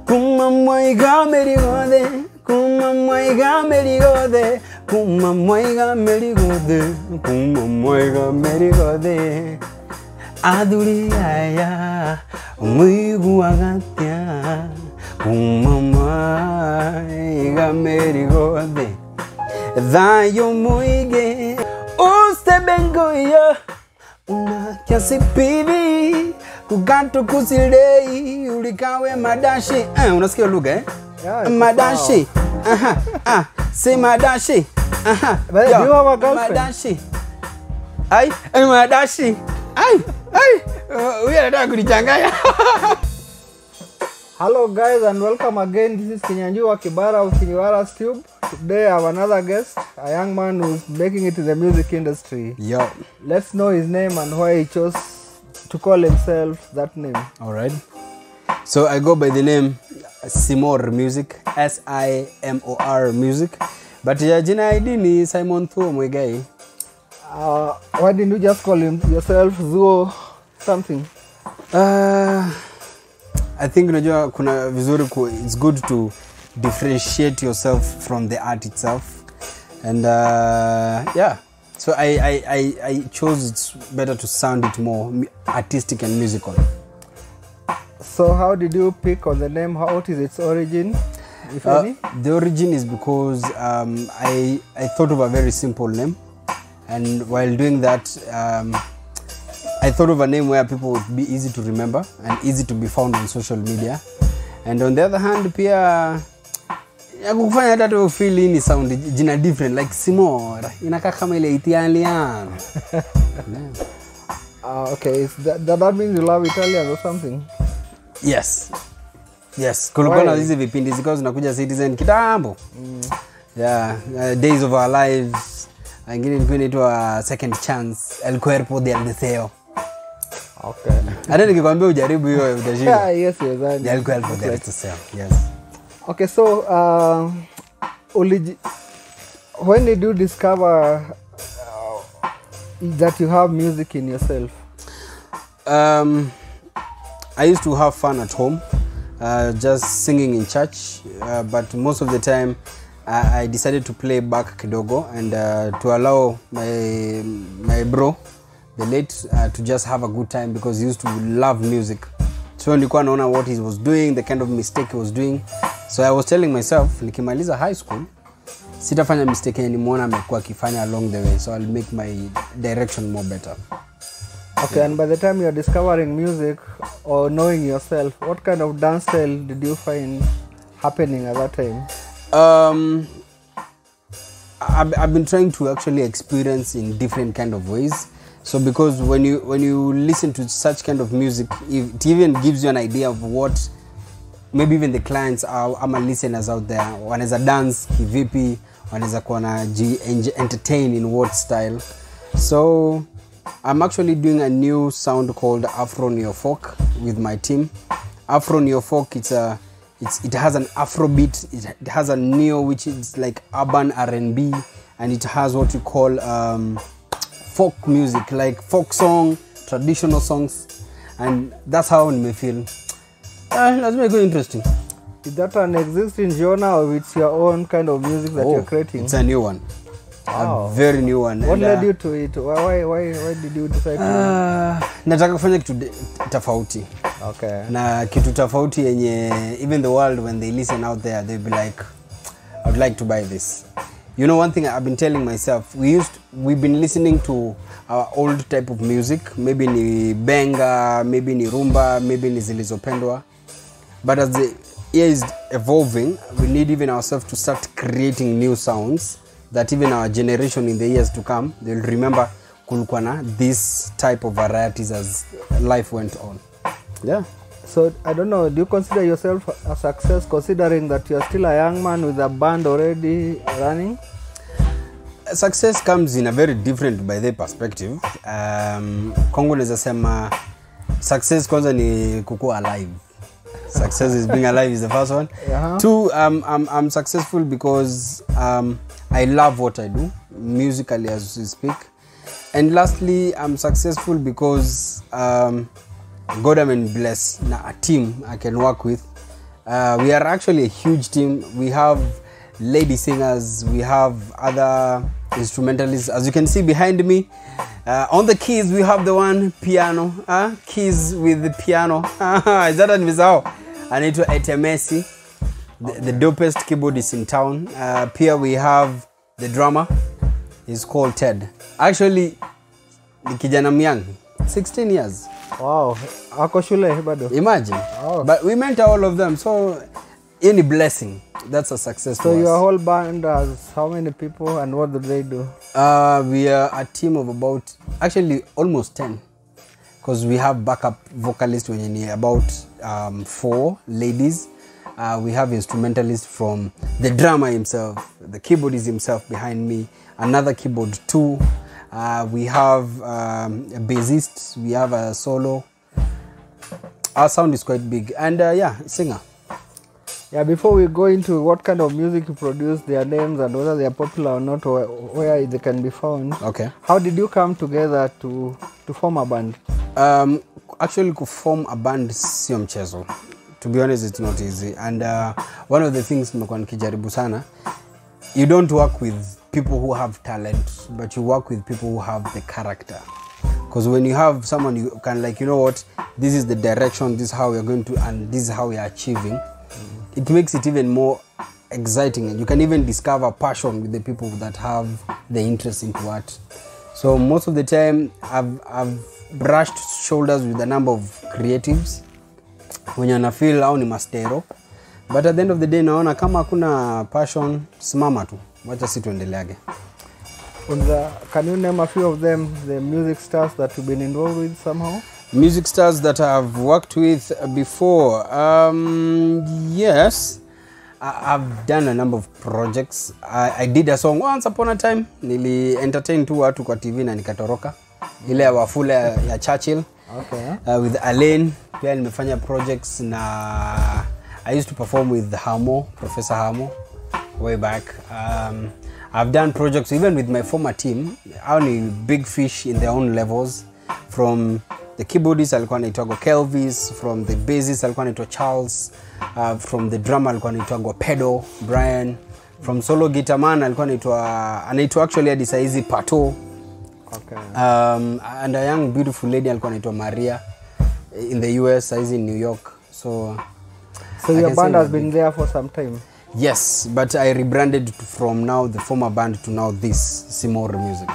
Kumamwaiga merigode, kumamwaiga merigode, kumamwaiga merigode, kumamwaiga merigode. Aduri aya, muigu agatia, kumamwaiga merigode. Dayo muige, uste bengo ya, una kiasi pivi. Kuganto kusilei ulikawe madashi. Unasikia lugha eh? Yeah, madashi. Say madashi. But do you have a girlfriend? Madashi. Ay, madashi. Ay. We are not kulichanganya. Hello guys and welcome again. This is Kinyanjua Kibara of Kinywara's Tube. Today I have another guest, a young man who's making it in the music industry. Yo. Let's know his name and why he chose to call himself that name. Alright. So I go by the name Simor Music. S-I-M-O-R Music. But jina ID ni Simon Thuo Mwegai. Why didn't you just call yourself Zuo something? I think unajua kuna vizuri it's good to differentiate yourself from the art itself. And yeah. So I chose it's better to sound it more artistic and musical. So how did you pick on the name? What is its origin, if any? The origin is because I thought of a very simple name, and while doing that, I thought of a name where people would be easy to remember and easy to be found on social media. And on the other hand, pia kufanya hata tu feel ni sound jina different like Simor inakaa kama ile Italian. Okay, that means you love Italian or something? Yes. Kulikuwa na hizi vipindi zikao zinakuja Citizen kitambo. Yeah, Days of Our Lives. Ingine ilikuwa inaitwa Second Chance, El Cuerpo del Deseo. Okay. Hata nikikwambia ujaribu hiyo utashinda. Yes, El Cuerpo del Deseo. Yes. Okay, so when did you discover that you have music in yourself? I used to have fun at home, just singing in church, but most of the time I decided to play back kidogo and to allow my bro, the late, to just have a good time because he used to love music. So nilikuwa naona what he was doing, the kind of mistake he was doing. So I was telling myself, nikimaliza high school, sitafanya mistake yenye nimeona amekuwa akifanya along the way. So I'll make my direction more better. Okay, yeah. And by the time you're discovering music or knowing yourself, what kind of dance style did you find happening at that time? I've been trying to actually experience in different kind of ways. So because when you listen to such kind of music, it even gives you an idea of what maybe even the clients are listeners out there. Wanaweza dance kivipi, wanaweza kuwa na entertain in what style. So I'm actually doing a new sound called Afroneofolk with my team. Afroneofolk, it has an Afrobeat, it has a neo which is like urban R&B, and it has what you call folk music, like folk song, traditional songs, and that's how I feel. That's very interesting. Is that an existing genre or it's your own kind of music that you're creating? It's a new one. Wow. A very new one. What led you to it? Why did you decide to? Nataka kufanya kitu tofauti. Okay. Na kitu tofauti yenye even the world when they listen out there they'll be like, I would like to buy this. You know, one thing I've been telling myself, we've been listening to our old type of music, maybe ni benga, maybe ni rumba, maybe ni zilizopendwa. But as the year is evolving, we need even ourselves to start creating new sounds that even our generation in the years to come, they'll remember kulikuwa na this type of varieties as life went on. Yeah. So, I don't know, do you consider yourself a success considering that you're still a young man with a band already running? Success comes in a very different by their perspective. Kongo neza sema success kwanza ni kukuwa alive. Success is being alive is the first one. Two, I'm successful because I love what I do musically as we speak. And lastly, I'm successful because God has been blessed na a team I can work with. We are actually a huge team. We have lady singers, we have other instrumentalists. As you can see behind me, on the keys we have the one piano, keys with the piano. Is that an Mizao? Anaitwa Etemesi, the dopest keyboardist in town. Here we have the drummer. He's called Ted. Actually, ni kijana myang, 16 years. Wow, ako shule bado. Imagine. Oh. But we mentor all of them, so any blessing, that's a success. So your whole band has how many people and what do they do? We are a team of about, actually almost 10, because we have backup vocalists when you need about 4 ladies. We have instrumentalists from the drummer himself, the keyboardist himself behind me, another keyboard 2. We have a bassist, we have a solo. Our sound is quite big, and singer. Yeah, before we go into what kind of music you produce, their names and whether they are popular or not, or where they can be found. Okay. How did you come together to form a band? Actually, to form a band sio mchezo. To be honest, it's not easy. And one of the things nimekuwa nikijaribu sana, you don't work with people who have talent, but you work with people who have the character. Because when you have someone, you can like, you know what, this is the direction, this is how we're going to, and this is how we are achieving. It makes it even more exciting, and you can even discover passion with the people that have the interest into art. So most of the time, I've brushed shoulders with a number of creatives when you feel au ni mastero, but at the end of the day naona kama kuna passion, simama tu, wacha si tuendeleage. Can you name a few of them, the music stars that you've been involved with somehow? Music stars that I've worked with before. Yes, I've done a number of projects. I did a song once upon a time. Nili entertain tu watu kwa TV na nikatoroka. Ile ya Wafula ya Churchill. Okay. With Alain. Pia nimefanya projects na I used to perform with Hamo, Professor Hamo, way back. I've done projects even with my former team. Only big fish in their own levels. From the keyboardist alikuwa anaitwa Kelvis, from the bassist alikuwa anaitwa Charles, from the drummer alikuwa anaitwa Pedro Brian, from solo guitar man alikuwa anaitwa actually hadi saizi Pato. Okay. And a young beautiful lady alikuwa anaitwa Maria in the US, saizi in New York. So your band has been there for some time. Yes, but I rebranded from now the former band to now this Simor music.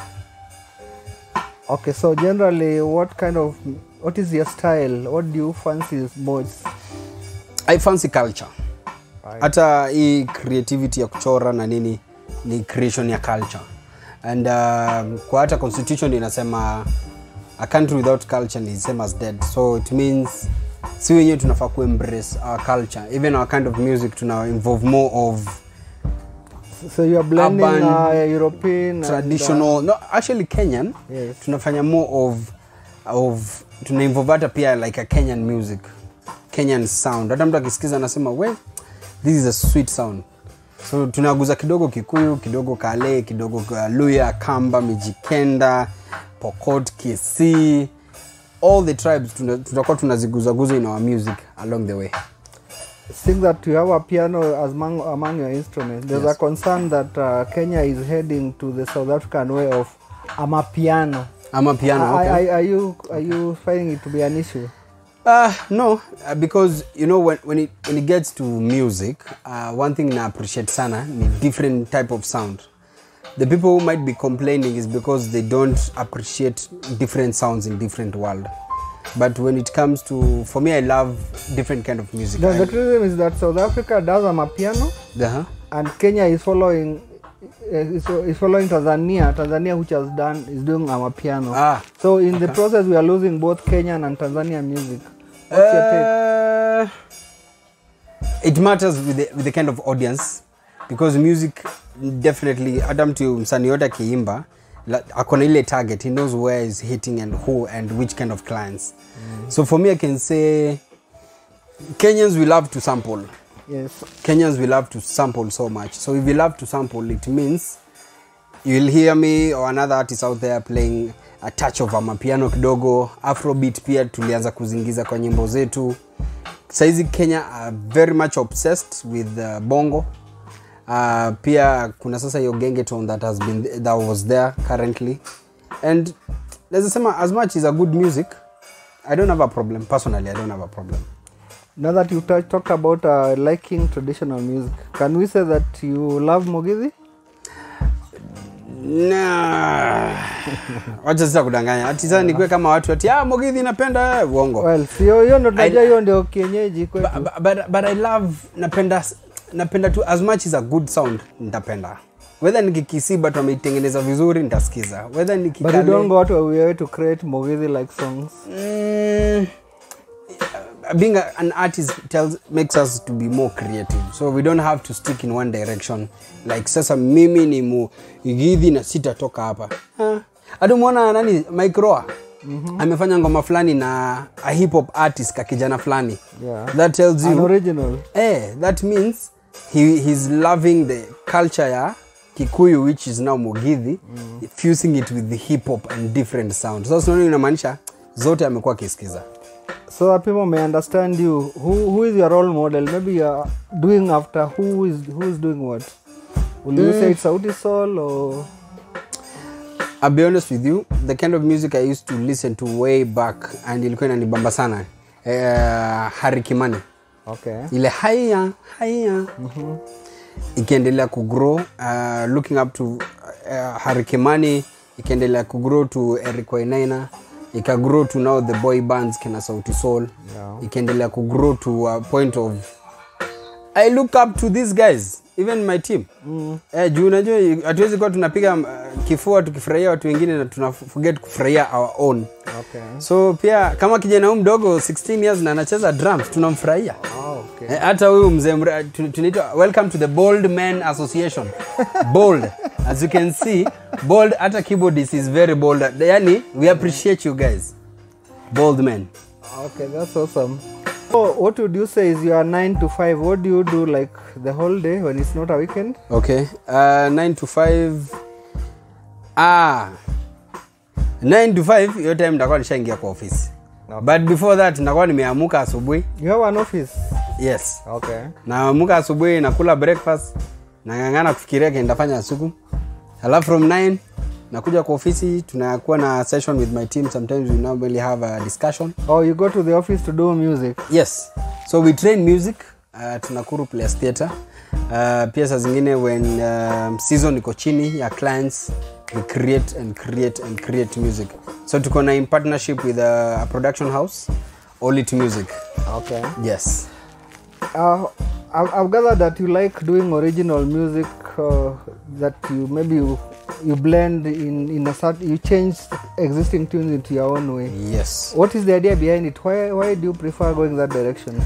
Okay, so generally what is your style? What do you fancy most? I fancy culture. Right. Hata hii creativity ya kuchora na nini ni creation ya culture. And kwa hata constitution inasema a country without culture is same as dead. So it means si wenyewe tunafaa ku embrace our culture. Even our kind of music tuna involve more of so you are blending urban, European traditional, no actually Kenyan. Yes. Tunafanya more of tuna involve hata pia like a Kenyan music, Kenyan sound. Hata mtu akisikiza anasema we, this is a sweet sound. So tunaguza kidogo Kikuyu, kidogo Kale, kidogo Luya, Kamba, Mijikenda, Pokot, Kisii, all the tribes tutakuwa tunaziguza in our music along the way. Seeing that you have a piano as among your instruments, there's a concern that Kenya is heading to the South African way of amapiano. Amapiano, okay. Are you finding it to be an issue? No, because you know when it gets to music, one thing I appreciate sana ni different type of sound. The people who might be complaining is because they don't appreciate different sounds in different world. But when it comes to, for me, I love different kind of music. The criticism is that South Africa does amapiano, and Kenya is following Tanzania. Tanzania, which is doing amapiano. So in the process, we are losing both Kenyan and Tanzanian music. What's your take? It matters with the kind of audience, because music definitely Adam to msanii yote akiimba akona ile target, he knows where is hitting and who and which kind of clients. So for me, I can say Kenyans will love to sample. Yes. Kenyans will love to sample so much. So if you love to sample, it means you'll hear me or another artist out there playing a touch of amapiano kidogo, Afrobeat pia tulianza kuzingiza kwa nyimbo zetu. saizi Kenya are very much obsessed with bongo. Pia kuna sasa hiyo gengeton that was there currently, and let's say as much as a good music, I don't have a problem. Personally, I don't have a problem. Now that you talked about liking traditional music, can we say that you love Mugithi? Nah. Wacha sasa kudanganya. Ati sasa nikwe kama watu ati Mugithi napenda uongo. Well, hiyo ndo tunajua hiyo ndio kienyeji kwetu. But I love napenda tu as much as a good sound nitapenda. Whether nikikisiba tu ameitengeneza vizuri nitasikiza. Whether nikikale. But you don't go to a way to create Mugithi like songs. Being an artist makes us to be more creative, so we don't have to stick in one direction. Like sasa mimi ni Mugithi na sitatoka hapa. Adumuona nani Microa amefanya ngoma fulani na a hip hop artist ka kijana fulani. Yeah. That tells you an original. That means he's loving the culture ya Kikuyu, which is now Mugithi, fusing it with the hip hop and different sounds. So sio inamaanisha zote amekuwa kisikiza. So that people may understand you, who is your role model? Maybe you are doing after who is doing what? Will you say it's Sauti Sol or? I'll be honest with you, the kind of music I used to listen to way back and ilikuwa inanibamba sana. Harry Kimani. Okay. Ile haya. Ikiendelea kugrow, looking up to Harry Kimani, ikiendelea kugrow to Eric Wainaina. Ika grow to now the boy bands kina Sauti Sol. Yeah. Ikiendelea ku grow to a point of I look up to these guys, even my team. Juu unajua hatuwezi kwa tunapiga kifua tukifurahia watu wengine na tunaforget kufurahia our own. Okay. So pia kama kijana huyu mdogo 16 years na anacheza drums tunamfurahia. Okay. Hata huyu mzee tunaitwa welcome to the Bold Men Association. Bold. As you can see, bold hata keyboardist is very bold. Yani we appreciate you guys. Bold men. Okay, that's awesome. So what would you say is your 9 to 5? What do you do like the whole day when it's not a weekend? Okay. 9 to 5. 9 to 5 hiyo time nitakuwa nishaingia kwa office. But before that nitakuwa nimeamuka asubuhi. You have an office? Yes. Okay. Naamuka asubuhi nakula breakfast, nangangana kufikiria kile nitafanya siku. Alafu from 9 nakuja kwa ofisi, tunakuwa na session with my team. Sometimes we normally have a discussion. Oh, you go to the office to do music? Yes. So we train music, tunakuru Players Theatre. Pia saa zingine when season iko chini ya clients, we create music. So tuko na in partnership with a production house, All It Music. Okay. Yes. I've gathered that you like doing original music, that you blend in a certain, you change existing tunes into your own way. Yes. What is the idea behind it? Why do you prefer going that direction?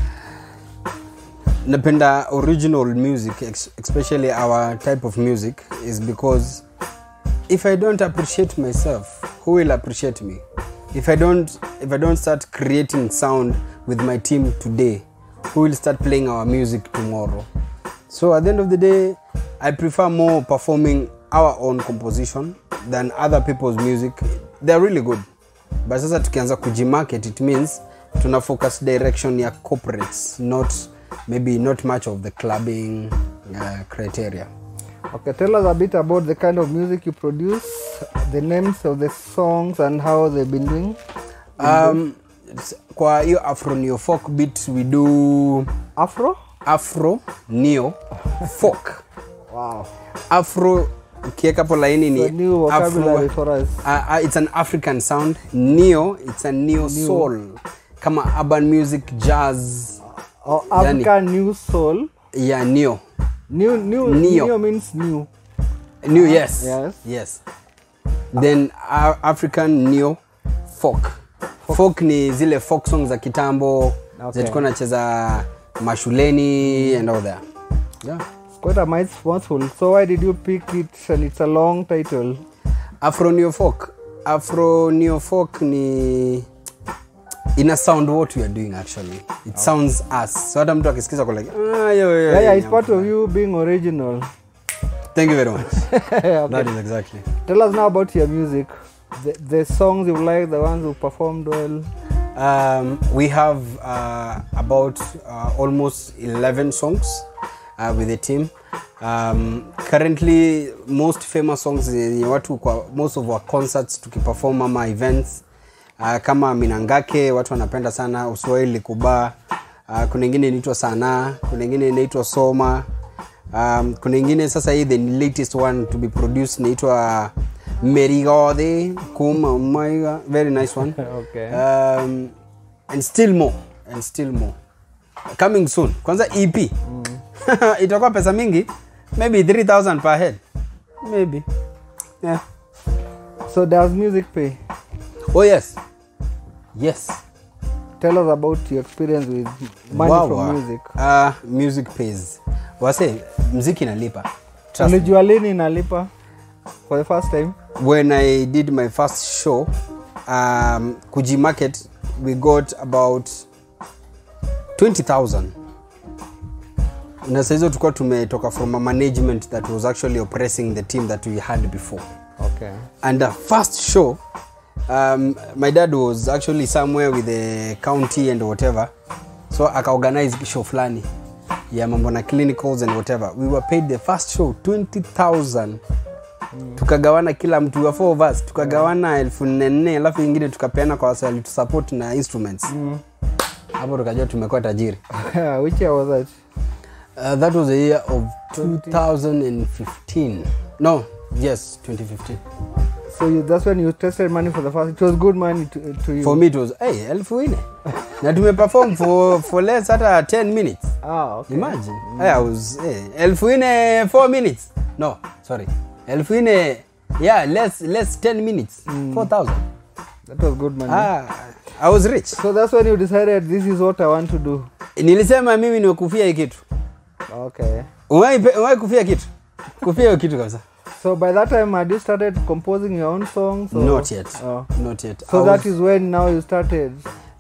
Napenda original music, especially our type of music, is because if I don't appreciate myself, who will appreciate me? If I don't start creating sound with my team today, who will start playing our music tomorrow? So at the end of the day, I prefer more performing our own composition than other people's music. They're really good. But sasa tukianza kujimarket, it means tuna focus direction ya corporates, not much of the clubbing criteria. Okay, tell us a bit about the kind of music you produce, the names of the songs and how they've been doing. Kwa hiyo Afroneofolk beat we do Afroneofolk. Wow. Afro ukiweka hapo laini ni new vocabulary for us. It's an African sound. Neo, it's a neo soul. Kama urban music, jazz. African new soul. Yeah, neo. Neo means new. New, yes. Then African neo folk. Folk ni zile folk songs za kitambo. Okay. Zilikuwa nacheza mashuleni and all that. Yeah. It's quite a mouthful. So why did you pick it and it's a long title? Afroneofolk. Afroneofolk ni in a sound what we are doing actually. It sounds us. So hata mtu akisikiza kwa like yeah, it's part of you being original. Thank you very much. Okay. That is exactly. Tell us now about your music. The songs you like, the ones who performed well. We have about almost 11 songs with the team. Currently, most famous songs watu kwa most of our concerts tukiperform ama events kama Minangake, watu wanapenda sana Uswahili Kuba. Kuna ingine inaitwa Sana, kuna ingine inaitwa Soma. Kuna ingine sasa hii the latest one to be produced inaitwa Merigode Kuma. Oh my God, very nice one. Okay. And still more coming soon. Kwanza EP itakuwa pesa mingi, maybe 3,000 per head, maybe. Yeah. So does music pay? Oh yes. Tell us about your experience with money from music. Music pays. Wase muziki inalipa. Unajua lini inalipa for the first time? When I did my first show, Kuji Market, we got about 20,000. Na sasa hizo tulikuwa tumetoka from a management that was actually oppressing the team that we had before. Okay. And the first show, my dad was actually somewhere with the county and whatever, so aka-organize show flani ya mambo na clinicals and whatever. We were paid the first show 20,000. Tukagawana kila mtu wa 4 of us, tukagawana 4,400, alafu ingine tukapeana kwa wasali to support na instruments. Hapo tukajua tumekuwa tajiri. Which year was that? That was the year of 2015. No, yes, 2015. So that's when you tested money for the first. It was good money to you. For me it was, hey, 1,000. Na tumeperform for less than 10 minutes. Okay. Imagine. I was 1,000 4 minutes. No, sorry. 1,000, yeah, less 10 minutes. 4,000. That was good money. I was rich. So that's when you decided this is what I want to do. Nilisema mimi nimekufia hiki kitu. Okay. Umewahi kufia kitu? Kufia hiyo kitu kabisa. So by that time had you started composing your own songs? Or? Not yet. Not yet. So that is when now you started.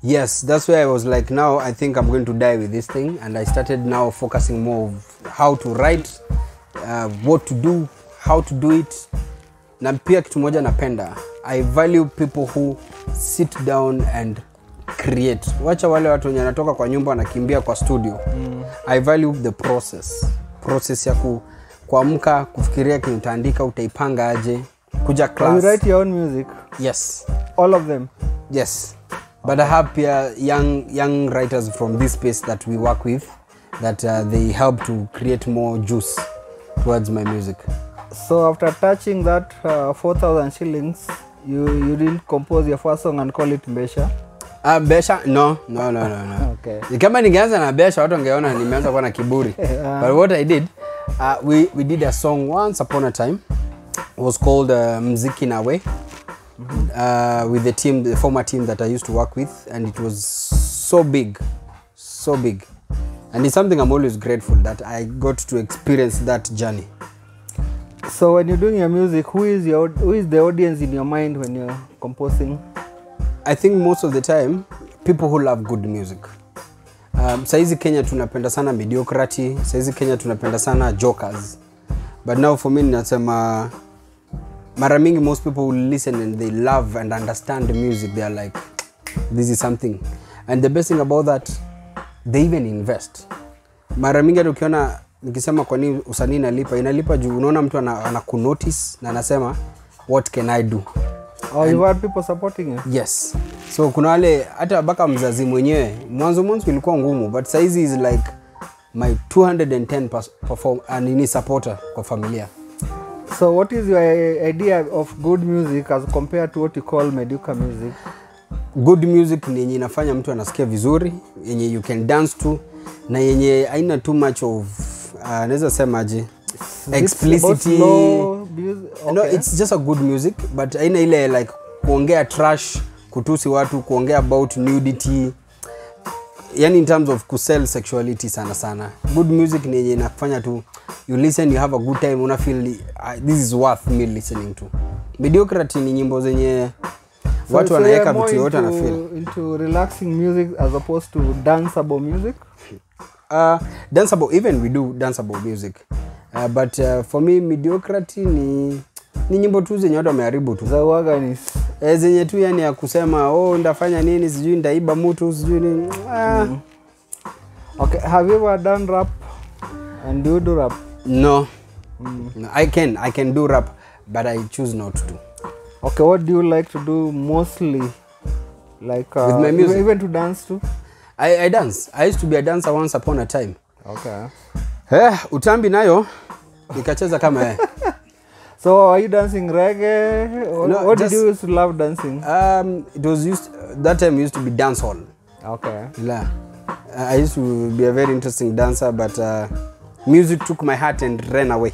Yes, that's where I was like, now I think I'm going to die with this thing, and I started now focusing more of how to write, what to do, how to do it. Na pia kitu moja napenda, I value people who sit down and create. Wacha wale watu wenye wanatoka kwa nyumba wanakimbia kwa studio. I value the process ya kuamka, kufikiria kile utaandika, utaipanga aje, kuja class. You write your own music? Yes. All of them? Yes. But I have young writers from this space that we work with that they help to create more juice towards my music. So after touching that 4,000 shillings, you didn't compose your first song and call it Besha? Besha? No. Okay. Kama ningeanza na Besha, watu wangeona nimeanza kuwa na kiburi. But what I did, we did a song once upon a time. It was called Mziki Nawe. With the team, the former team that I used to work with, and it was so big, and it's something I'm always grateful that I got to experience that journey. So when you're doing your music, who is the audience in your mind when you're composing? I think most of the time, people who love good music. Saizi Kenya tunapenda sana mediocrity, saizi Kenya tunapenda sana jokers. But now for me, nasema mara mingi most people will listen and they love and understand the music. They are like, this is something. And the best thing about that, they even invest. Mara mingi hata ukiona nikisema kwa nini usanii inalipa juu unaona mtu anakunotice na anasema what can I do? Oh, you had people supporting you? Yes. So kuna wale hata baka mzazi mwenyewe mwanzo ilikuwa ngumu, but saizi is like my 210 supporter kwa familia. So what is your idea of good music as compared to what you call mediocre music? Good music ni yenye inafanya mtu anasikia vizuri, yenye you can dance to, na yenye haina too much of naweza sema aje, explicitity. Okay. No, it's just a good music, but haina ile like kuongea trash, kutusi watu, kuongea about nudity. Yani in terms of kusell sexuality sana. Good music ni yenye inafanya tu you listen, you have a good time, una feel this is worth me listening to. Mediocrity ni nyimbo zenye watu wanaweka vitu yote na feel. Into relaxing music as opposed to danceable music? Danceable, even we do danceable music. But for me mediocrity ni nyimbo tu zenye watu wameharibu tu. Za uaga ni zenye tu yani ya kusema oh ndafanya nini sijui ndaiba mtu sijui nini. Okay, have you ever done rap and do you do rap? No. No, I can do rap, but I choose not to. Okay, what do you like to do mostly? Like with my music? Even to dance too? I dance. I used to be a dancer once upon a time. Okay. Utambi nayo nikacheza kama So are you dancing reggae? No, what did you used to love dancing? It was that time used to be dance hall. Okay. Yeah. I used to be a very interesting dancer, but music took my heart and ran away.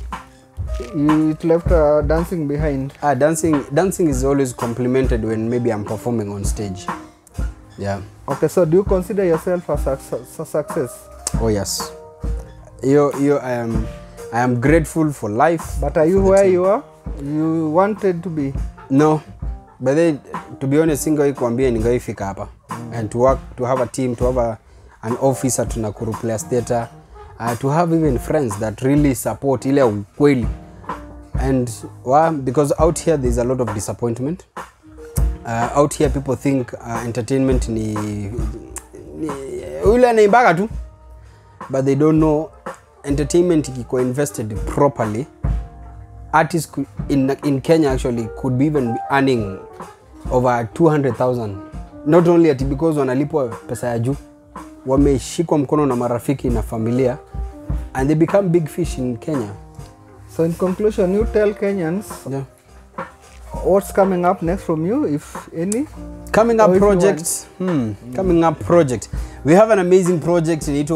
You left dancing behind. Dancing is always complimented when maybe I'm performing on stage. Yeah. Okay, so do you consider yourself a success? Oh yes. I am grateful for life. But are you where you are? You wanted to be? No. But then, to be honest, singai kuambia ningaifika hapa. And to work, to have a team, to have an office at Nakuru Place Theatre, to have even friends that really support ile ukweli. And because out here there's a lot of disappointment. Out here people think entertainment ni ule anaimbaga tu, but they don't know entertainment ikiko invested properly, artists in Kenya actually could be even earning over 200,000. Not only at because wanalipwa pesa ya juu, wameshikwa mkono na marafiki na familia, and they become big fish in Kenya. So in conclusion, you tell Kenyans what's coming up next from you, if any? Coming up projects. Coming up project. We have an amazing project in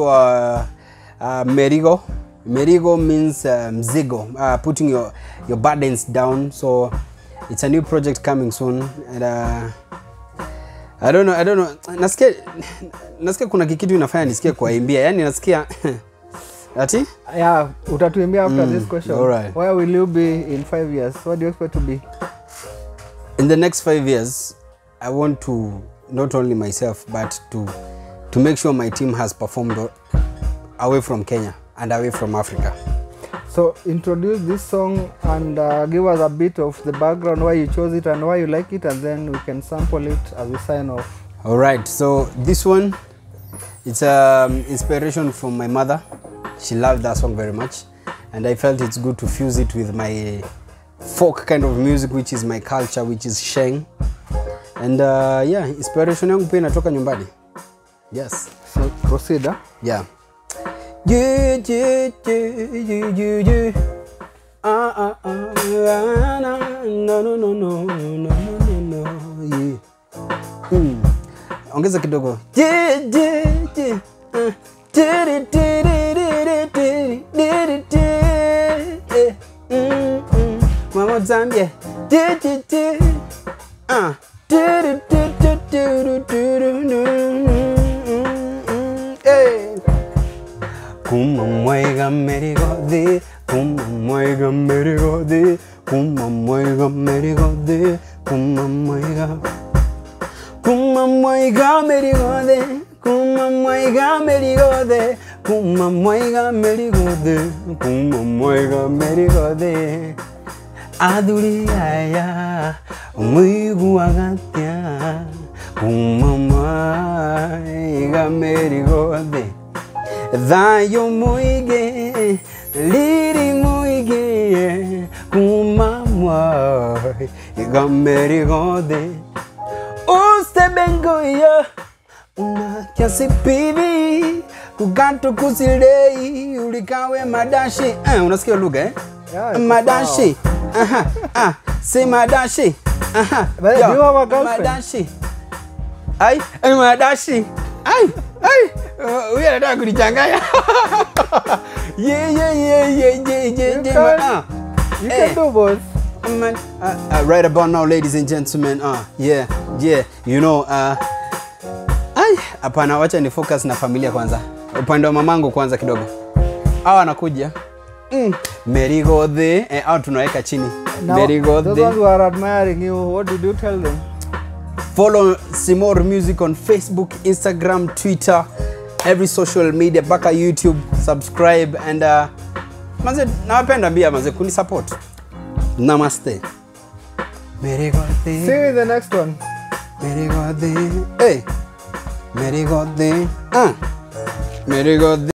Merigo. Merigo means mzigo, putting your burdens down. So it's a new project coming soon, and I don't know. Nasikia kuna kikitu inafanya nisikie kuimbia. Yani nasikia ati? Yeah, utatuimbia after this question. All right. Where will you be in 5 years? What do you expect to be? In the next 5 years, I want to not only myself, but to make sure my team has performed away from Kenya and away from Africa. So introduce this song and give us a bit of the background, why you chose it and why you like it, and then we can sample it as we sign off. All right, so this one, it's inspiration from my mother. She loved that song very much, and I felt it's good to fuse it with my folk kind of music, which is my culture, which is Sheng. And yeah, inspiration yangu pia inatoka nyumbani. Yes. So proceed. Yeah. Ongeza kidogo. Mama Zambia. Kumamwega merigode, kumamwega merigode, kumamwega merigode, kumamwega. Kumamwega merigode, kumamwega merigode, kumamwega merigode, kumamwega merigode. Aduri aya, mwigu agatia, kumamwega merigode. Thayo muige, liri muige, kumamwega merigode. Uste bengo ya, una kiasi pivi, kuganto kusilei, ulikawe madashi. Unasikia lugha Yeah, madashi. Say madashi. But do you have a girlfriend? Madashi. Ay, madashi. Ay. We are not going to changaya. Yeah. You can do both. Right about now, ladies and gentlemen, yeah, you know, hapana, wacha ni focus na familia kwanza. Upande wa mamangu kwanza kidogo. Hawa anakuja. Merigode, au tunaweka chini. Merigode. Those ones who are admiring you, what did you tell them? Follow Simor Music on Facebook, Instagram, Twitter, every social media, baka YouTube, subscribe, and manze nawapenda mbia manze kuni support. Namaste. Mere gode. See you in the next one. Mere gode. Hey. Mere gode. Mere gode.